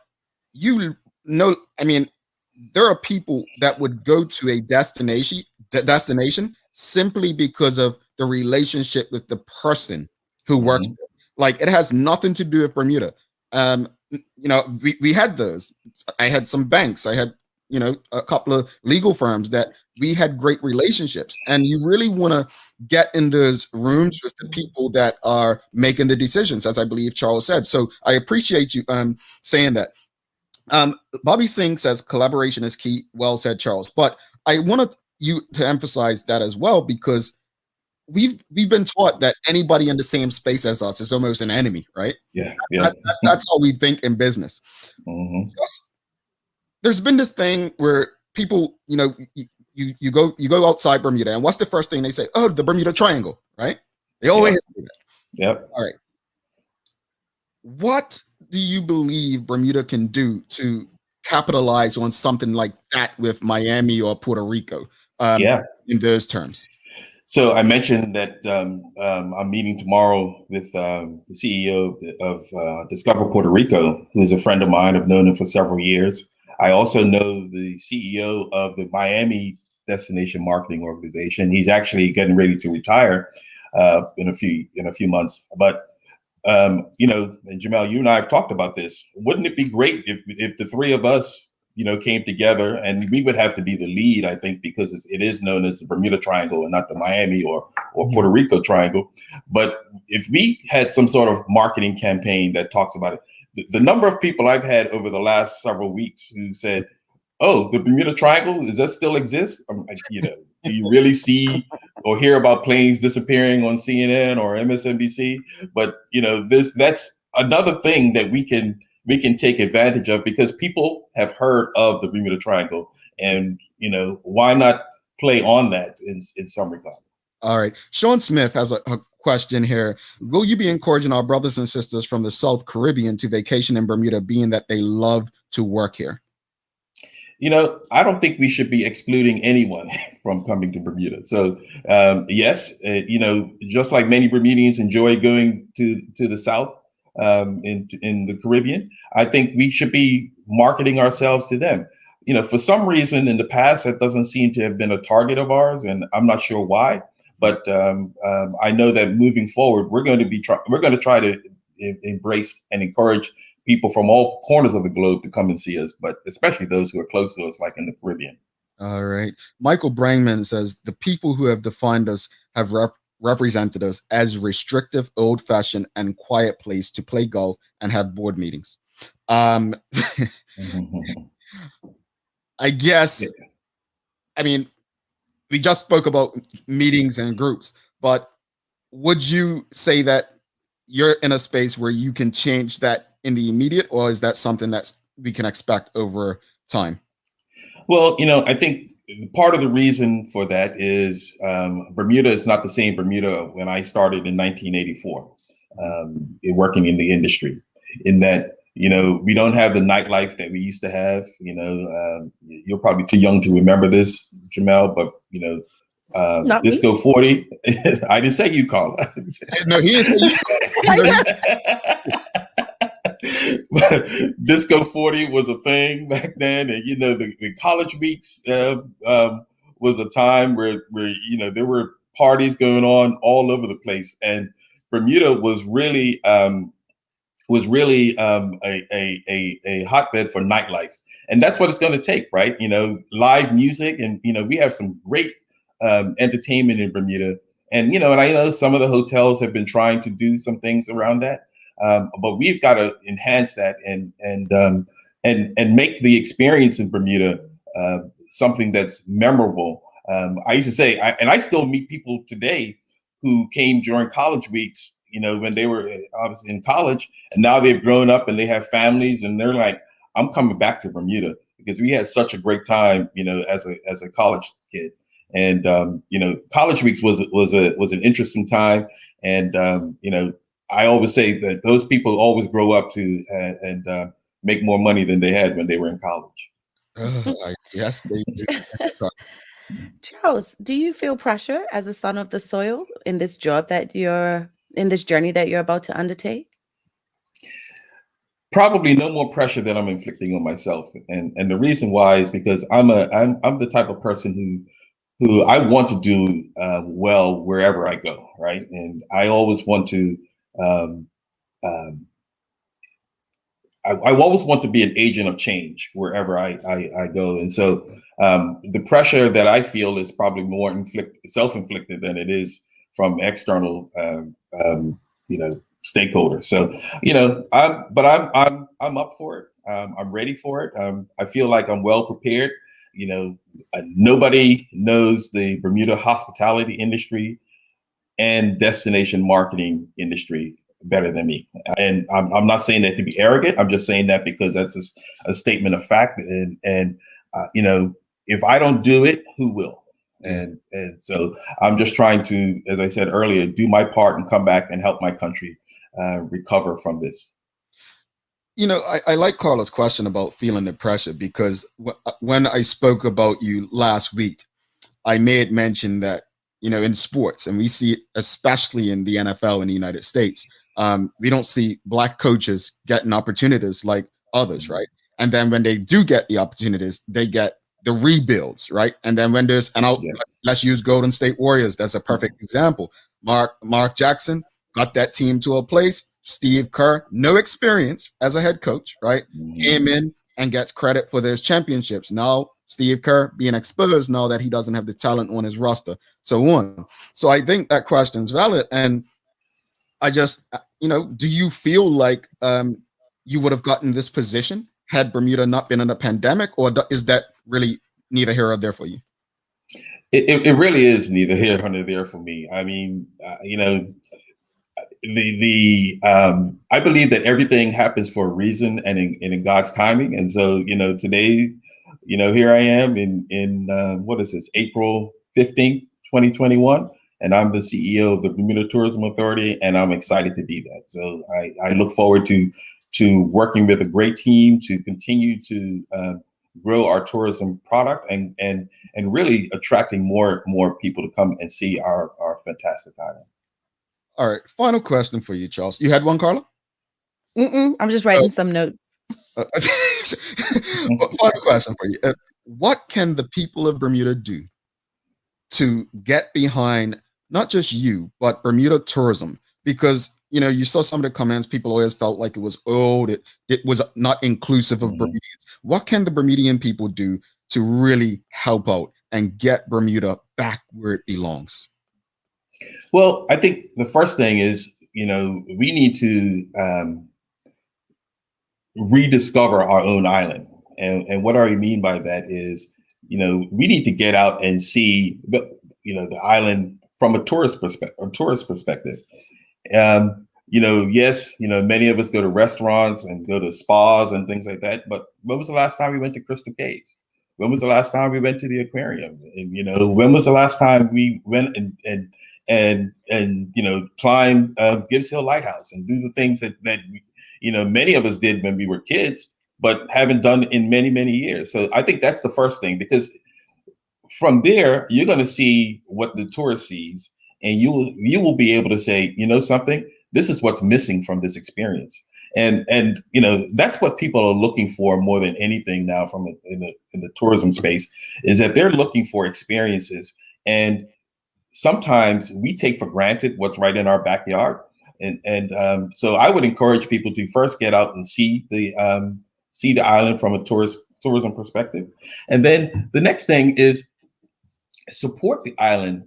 [SPEAKER 2] there are people that would go to a destination simply because of the relationship with the person who works there. Like, it has nothing to do with Bermuda. We had those. I had some banks. I had, a couple of legal firms that we had great relationships. And you really want to get in those rooms with the people that are making the decisions, as I believe Charles said. So I appreciate you saying that. Bobby Singh says collaboration is key. Well said, Charles. But I wanted you to emphasize that as well, because we've been taught that anybody in the same space as us is almost an enemy, right?
[SPEAKER 8] Yeah.
[SPEAKER 2] That's how we think in business. There's been this thing where people, you go outside Bermuda, and what's the first thing they say? Oh, the Bermuda Triangle, right? They always say that.
[SPEAKER 8] Yep.
[SPEAKER 2] All right. What do you believe Bermuda can do to capitalize on something like that with Miami or Puerto Rico? In those terms.
[SPEAKER 8] So I mentioned that I'm meeting tomorrow with the CEO of Discover Puerto Rico, who's a friend of mine. I've known him for several years. I also know the CEO of the Miami Destination Marketing Organization. He's actually getting ready to retire in a few months. But and Jamel, you and I have talked about this. Wouldn't it be great if the three of us, came together, and we would have to be the lead, I think, because it is known as the Bermuda Triangle and not the Miami or Puerto Rico Triangle. But if we had some sort of marketing campaign that talks about it, the number of people I've had over the last several weeks who said, "Oh, the Bermuda Triangle, does that still exist?" I'm like, do you really see or hear about planes disappearing on CNN or MSNBC? But that's another thing that we can take advantage of, because people have heard of the Bermuda Triangle, and why not play on that in some regard?
[SPEAKER 2] All right, Sean Smith has a question here. Will you be encouraging our brothers and sisters from the South Caribbean to vacation in Bermuda, being that they love to work here?
[SPEAKER 8] I don't think we should be excluding anyone from coming to Bermuda. So yes, just like many Bermudians enjoy going to the South in the Caribbean, I think we should be marketing ourselves to them. For some reason in the past, that doesn't seem to have been a target of ours, and I'm not sure why. But I know that moving forward, we're going to try to embrace and encourage people from all corners of the globe to come and see us, but especially those who are close to us, like in the Caribbean.
[SPEAKER 2] All right. Michael Brangman says the people who have defined us have represented us as restrictive, old-fashioned, and quiet place to play golf and have board meetings. I guess, we just spoke about meetings and groups, but would you say that you're in a space where you can change that in the immediate, or is that something that we can expect over time?
[SPEAKER 8] Well, I think part of the reason for that is Bermuda is not the same Bermuda when I started in 1984, working in the industry, in that, we don't have the nightlife that we used to have. You're probably too young to remember this, Jamel, but, Disco 40. I didn't say you, Carla.
[SPEAKER 2] No, he is.
[SPEAKER 8] Disco 40 was a thing back then, and the college weeks was a time where there were parties going on all over the place, and Bermuda was really a hotbed for nightlife, and that's what it's going to take, right? Live music, and we have some great entertainment in Bermuda, and and I know some of the hotels have been trying to do some things around that, but we've got to enhance that and make the experience in Bermuda something that's memorable. I used to say, I still meet people today who came during college weeks, when they were obviously in college, and now they've grown up and they have families, and they're like, I'm coming back to Bermuda because we had such a great time, as a college kid. And college weeks was an interesting time, and I always say that those people always grow up to and make more money than they had when they were in college.
[SPEAKER 2] Yes, they do.
[SPEAKER 3] Charles, do you feel pressure as a son of the soil in this journey that you're about to undertake?
[SPEAKER 8] Probably no more pressure than I'm inflicting on myself, and the reason why is because I'm the type of person who I want to do well wherever I go, right? And I always want to I always want to be an agent of change wherever I go. And so the pressure that I feel is probably more self-inflicted than it is from external, stakeholders. So, I'm up for it. I'm ready for it. I feel like I'm well prepared. Nobody knows the Bermuda hospitality industry and destination marketing industry better than me. And I'm not saying that to be arrogant. I'm just saying that because that's just a statement of fact. And if I don't do it, who will? And so I'm just trying to, as I said earlier, do my part and come back and help my country recover from this.
[SPEAKER 2] I like Carla's question about feeling the pressure, because when I spoke about you last week, I made mention that, in sports, and we see it especially in the NFL in the United States, we don't see Black coaches getting opportunities like others, right? And then when they do get the opportunities, they get the rebuilds, right? And then when let's use Golden State Warriors. That's a perfect example. Mark Jackson got that team to a place. Steve Kerr, no experience as a head coach, right? Came in and gets credit for those championships. Now Steve Kerr being exposed now that he doesn't have the talent on his roster, so on. So I think that question is valid. And I just, do you feel like you would have gotten this position had Bermuda not been in a pandemic, or is that really neither here or there for you?
[SPEAKER 8] It really is neither here nor there for me. I mean, I believe that everything happens for a reason and in God's timing. And so, today, here I am in what is this, April 15th, 2021. And I'm the CEO of the Bermuda Tourism Authority, and I'm excited to be that. So I look forward to working with a great team to continue to grow our tourism product and really attracting more people to come and see our fantastic island.
[SPEAKER 2] All right, final question for you, Charles. You had one, Carla?
[SPEAKER 3] I'm just writing some notes.
[SPEAKER 2] Final question for you. What can the people of Bermuda do to get behind not just you, but Bermuda tourism? Because, you saw some of the comments, people always felt like it was old, it was not inclusive of Bermudians. What can the Bermudian people do to really help out and get Bermuda back where it belongs?
[SPEAKER 8] Well, I think the first thing is, we need to rediscover our own island. And what I mean by that is, we need to get out and see the island from a tourist perspective. Yes, many of us go to restaurants and go to spas and things like that. But when was the last time we went to Crystal Caves? When was the last time we went to the aquarium? And, when was the last time we went and climb Gibbs Hill Lighthouse and do the things that many of us did when we were kids, but haven't done in many, many years. So I think that's the first thing, because from there, you're going to see what the tourist sees, and you will be able to say, something, this is what's missing from this experience. And that's what people are looking for more than anything now in the tourism space, is that they're looking for experiences. And sometimes we take for granted what's right in our backyard. And so I would encourage people to first get out and see the island from a tourism perspective. And then the next thing is support the island,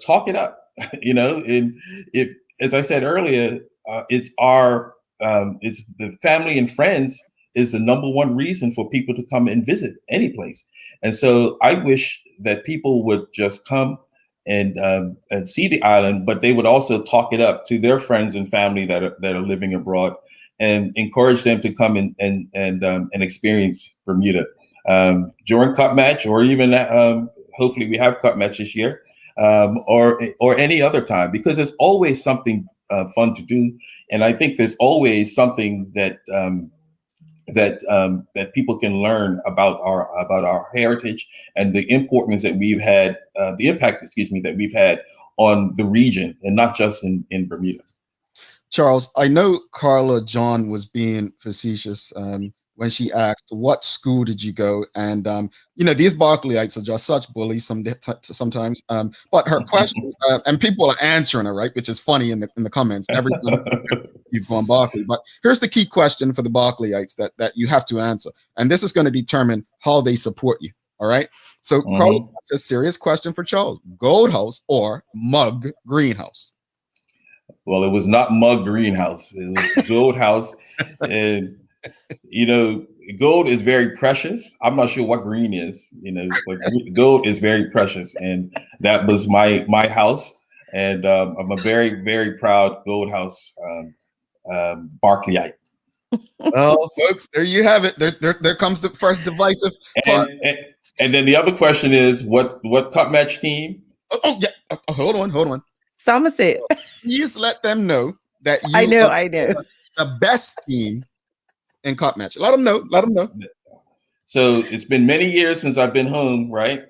[SPEAKER 8] talk it up, and if, as I said earlier, it's the family and friends is the number one reason for people to come and visit any place. And so I wish that people would just come and see the island, but they would also talk it up to their friends and family that are living abroad, and encourage them to come and experience Bermuda during Cup Match, or even hopefully we have Cup Match this year, or any other time, because there's always something fun to do, and I think there's always something that people can learn about our heritage and the importance that we've had, the impact, that we've had on the region, and not just in Bermuda.
[SPEAKER 2] Charles, I know Carla John was being facetious when she asked, what school did you go? And, these Barclayites are just such bullies sometimes. But her question, and people are answering her, right? Which is funny in the comments. Every time you've gone Barclay. But here's the key question for the Barclayites that you have to answer. And this is going to determine how they support you. All right. So Carla, that's a serious question for Charles. Gold House or Mug Greenhouse?
[SPEAKER 8] Well, it was not Mug Greenhouse. It was Gold House. And, gold is very precious. I'm not sure what green is, but gold is very precious. And that was my house. And I'm a very, very proud Gold House Barclayite.
[SPEAKER 2] Well, folks, there you have it. There comes the first divisive part.
[SPEAKER 8] And then the other question is, what Cup Match team?
[SPEAKER 2] Oh yeah. Hold on.
[SPEAKER 3] Somerset.
[SPEAKER 2] Please let them know that you
[SPEAKER 3] I know.
[SPEAKER 2] the best team in Cup Match. Let them know.
[SPEAKER 8] So it's been many years since I've been home, right?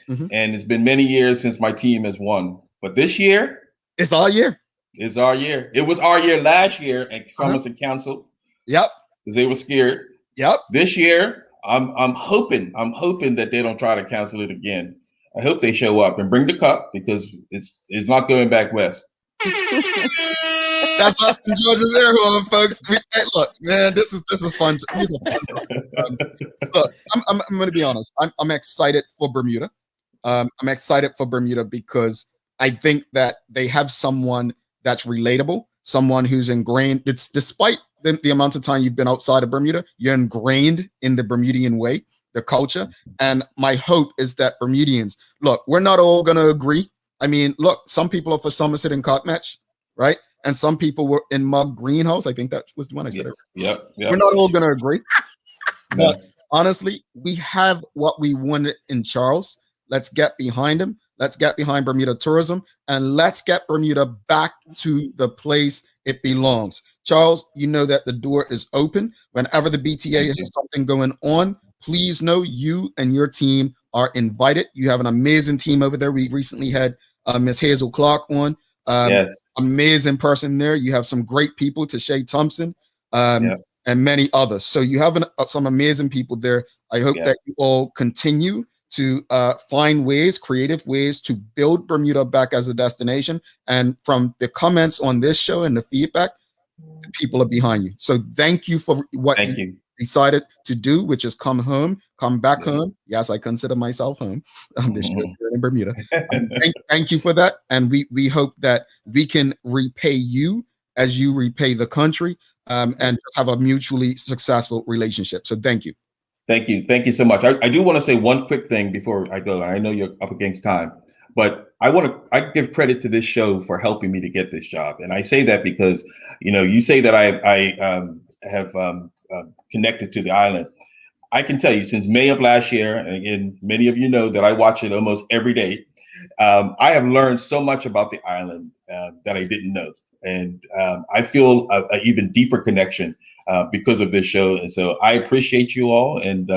[SPEAKER 8] Mm-hmm. And it's been many years since my team has won. But this year,
[SPEAKER 2] it's our year.
[SPEAKER 8] It's our year. It was our year last year, and Somerset canceled.
[SPEAKER 2] Yep.
[SPEAKER 8] Because they were scared.
[SPEAKER 2] Yep.
[SPEAKER 8] This year, I'm hoping that they don't try to cancel it again. I hope they show up and bring the cup, because it's not going back west.
[SPEAKER 2] That's Austin George's air horn, folks. Hey, look, man, this is fun. These are fun. Look, I'm going to be honest. I'm excited for Bermuda. I'm excited for Bermuda because I think that they have someone that's relatable, someone who's ingrained. It's despite the amount of time you've been outside of Bermuda, you're ingrained in the Bermudian way, the culture. And my hope is that Bermudians, look, we're not all going to agree. I mean, look, some people are for Somerset and Cup Match, right? And some people were in Mug Greenhouse. I think that was the one I said.
[SPEAKER 8] Yep.
[SPEAKER 2] We're not all going to agree. No. But honestly, we have what we wanted in Charles. Let's get behind him. Let's get behind Bermuda tourism, and let's get Bermuda back to the place it belongs. Charles, you know that the door is open. Whenever the BTA has something going on, please know you and your team are invited. You have an amazing team over there. We recently had Miss Hazel Clark on.
[SPEAKER 8] Yes.
[SPEAKER 2] Amazing person there. You have some great people, Tashay Thompson, and many others. So you have some amazing people there. I hope that you all continue to find creative ways to build Bermuda back as a destination. And from the comments on this show and the feedback, the people are behind you. So thank you for what you decided to do, which is come back home. Yes, I consider myself home. This show here in Bermuda. Thank you for that. And we hope that we can repay you as you repay the country, and have a mutually successful relationship. So thank you.
[SPEAKER 8] Thank you. Thank you so much. I do want to say one quick thing before I go. I know you're up against time, but I give credit to this show for helping me to get this job. And I say that because, you say that I have connected to the island. I can tell you since May of last year, and again, many of you know that I watch it almost every day. I have learned so much about the island that I didn't know. And I feel an even deeper connection because of this show. And so I appreciate you all, and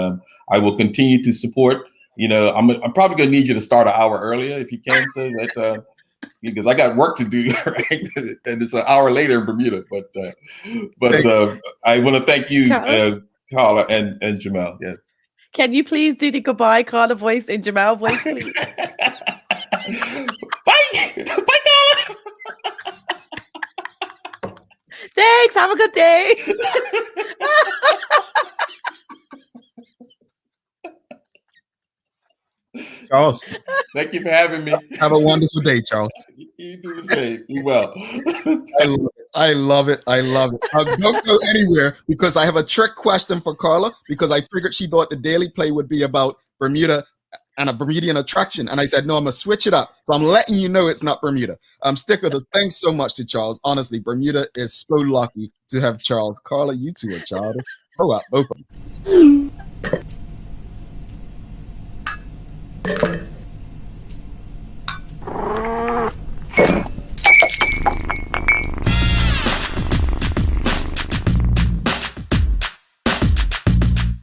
[SPEAKER 8] I will continue to support. I'm probably going to need you to start an hour earlier if you can, so that because I got work to do, right? And it's an hour later in Bermuda. But I want to thank you, Carla and Jamal. Yes.
[SPEAKER 3] Can you please do the goodbye Carla voice and Jamal voice, please?
[SPEAKER 8] Bye. Bye, Carla.
[SPEAKER 3] Thanks. Have a good day.
[SPEAKER 2] Charles,
[SPEAKER 8] Thank you for having me.
[SPEAKER 2] have a wonderful day, Charles.
[SPEAKER 8] You do the same. Be well.
[SPEAKER 2] I love it. I love it. Don't go anywhere because I have a trick question for Carla because I figured she thought the Daily Play would be about Bermuda and a Bermudian attraction. And I said, no, I'm going to switch it up. So I'm letting you know it's not Bermuda. Stick with us. Thanks so much to Charles. Honestly, Bermuda is so lucky to have Charles. Carla, you two are childish. Oh, wow, both of them.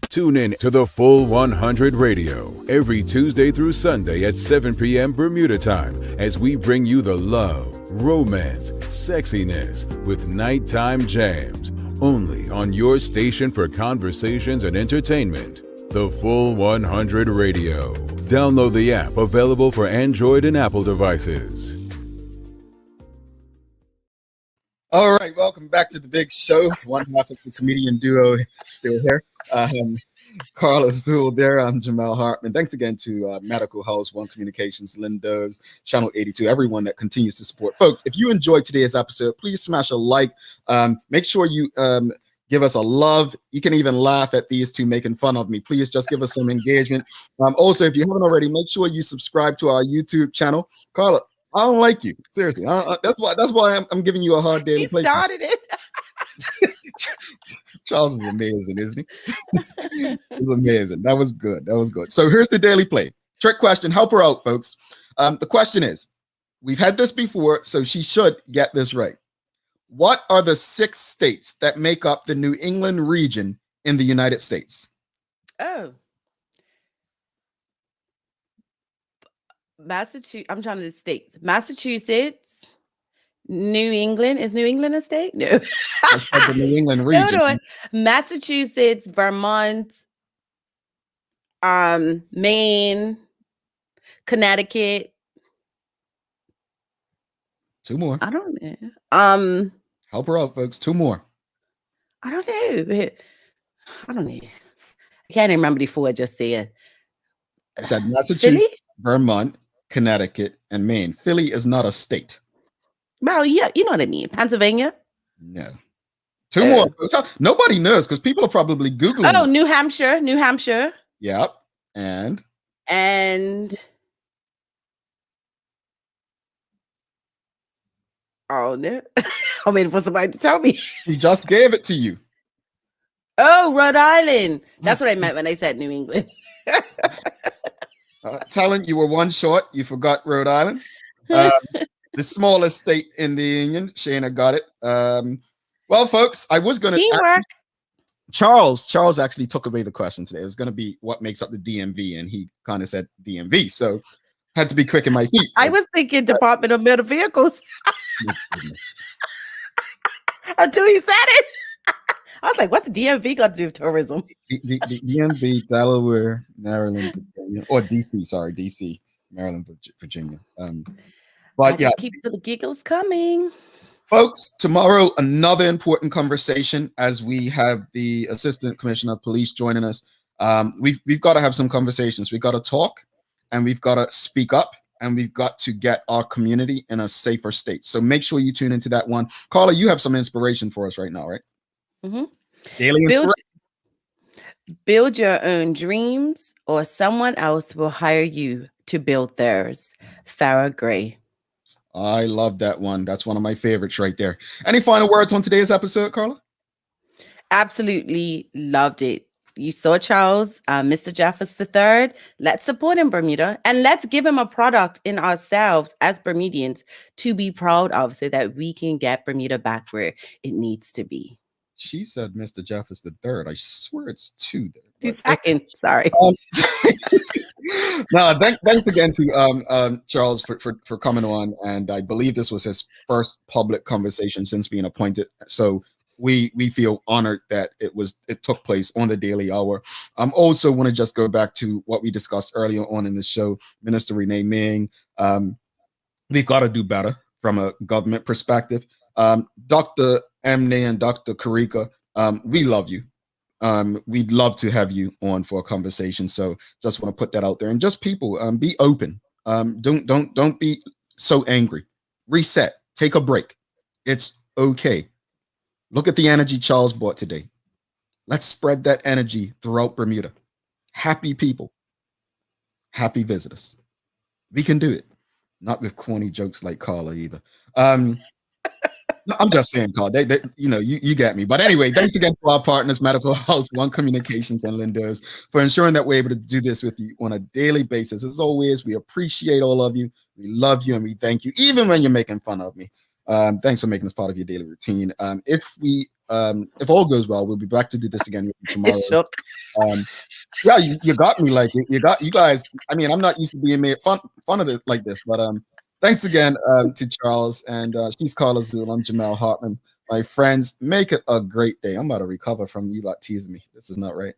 [SPEAKER 1] Tune in to the Full 100 Radio every Tuesday through Sunday at 7 p.m. Bermuda time as we bring you the love, romance, sexiness with nighttime jams only on your station for conversations and entertainment. The Full 100 Radio. Download the app available for Android and Apple devices.
[SPEAKER 2] All right, welcome back to the big show. One half of the comedian duo still here. Carla Zul there. I'm Jamal Hartman. Thanks again to Medical House, One Communications, Lynn Doves, Channel 82, everyone that continues to support. Folks, if you enjoyed today's episode, please smash a like. Make sure you give us a love. You can even laugh at these two making fun of me. Please just give us some engagement. Also, if you haven't already, make sure you subscribe to our YouTube channel. Carla, I don't like you. Seriously. That's why I'm giving you a hard day.
[SPEAKER 3] He started it.
[SPEAKER 2] Charles is amazing, isn't he? It's amazing. That was good. That was good. So here's the Daily Play. Trick question. Help her out, folks. The question is, we've had this before, so she should get this right. What are the 6 states that make up the New England region in the United States?
[SPEAKER 3] Oh. Massachusetts. I'm trying to states. Massachusetts, New England. Is New England a state? No.
[SPEAKER 2] I said the New England region.
[SPEAKER 3] No. Massachusetts, Vermont, Maine, Connecticut.
[SPEAKER 2] 2 more.
[SPEAKER 3] I don't know.
[SPEAKER 2] Help her out, folks. 2 more.
[SPEAKER 3] I don't know. I don't know. I can't remember the 4 I just said.
[SPEAKER 2] I said Massachusetts,
[SPEAKER 3] Philly?
[SPEAKER 2] Vermont, Connecticut, and Maine. Philly is not a state.
[SPEAKER 3] Well, yeah, you know what I mean. Pennsylvania.
[SPEAKER 2] No. 2 more. Nobody knows because people are probably Googling.
[SPEAKER 3] Oh, New Hampshire.
[SPEAKER 2] Yep. And
[SPEAKER 3] oh no. I'm waiting for somebody to tell me.
[SPEAKER 2] he just gave it to you.
[SPEAKER 3] Oh, Rhode Island. That's what I meant when I said New England.
[SPEAKER 2] Talent, you were 1 short. You forgot Rhode Island. The smallest state in the union. Shayna got it. Well, folks, I was going to.
[SPEAKER 3] Teamwork.
[SPEAKER 2] Charles actually took away the question today. It was going to be what makes up the DMV, and he kind of said DMV. So had to be quick in my feet. Folks.
[SPEAKER 3] I was thinking Department of Motor Vehicles. Until he said it. I was like, what's the DMV got to do with tourism?
[SPEAKER 2] The DMV, Delaware, Maryland, Virginia, or DC, sorry, DC, Maryland, Virginia. But yeah,
[SPEAKER 3] keep the giggles coming.
[SPEAKER 2] Folks, tomorrow, another important conversation as we have the Assistant Commissioner of Police joining us. We've got to have some conversations. We've got to talk and we've got to speak up and we've got to get our community in a safer state. So make sure you tune into that one. Carla, you have some inspiration for us right now, right?
[SPEAKER 3] Mm-hmm.
[SPEAKER 2] Daily inspiration.
[SPEAKER 3] Build your own dreams or someone else will hire you to build theirs. Farrah Gray.
[SPEAKER 2] I love that one. That's one of my favorites right there. Any final words on today's episode, Carla?
[SPEAKER 3] Absolutely loved it. You saw Charles, Mr. Jeffers III. Let's support him, Bermuda, and let's give him a product in ourselves as Bermudians to be proud of so that we can get Bermuda back where it needs to be.
[SPEAKER 2] She said Mr. Jeffers III. I swear it's 2 there.
[SPEAKER 3] 2 seconds. Sorry.
[SPEAKER 2] No, thanks again to Charles for coming on, and I believe this was his first public conversation since being appointed. So we feel honored that it took place on the Daily Hour. Also want to just go back to what we discussed earlier on in the show. Minister Renee Ming, we've got to do better from a government perspective. Dr. Emne and Dr. Karika, we love you. We'd love to have you on for a conversation. So just want to put that out there. And just people, be open. Don't be so angry. Reset. Take a break. It's okay. Look at the energy Charles brought today. Let's spread that energy throughout Bermuda. Happy people. Happy visitors. We can do it. Not with corny jokes like Carla either. No, I'm just saying, Carl. They you get me. But anyway, thanks again to our partners, Medical House, One Communications, and Linders, for ensuring that we're able to do this with you on a daily basis. As always, we appreciate all of you. We love you and we thank you, even when you're making fun of me. Thanks for making this part of your daily routine. If all goes well, we'll be back to do this again tomorrow. Yeah, you got me. Like you guys. I mean, I'm not used to being made fun of it like this, but thanks again to Charles, and she's Carla Zul. I'm Jamel Hartman. My friends, make it a great day. I'm about to recover from you lot teasing me. This is not right.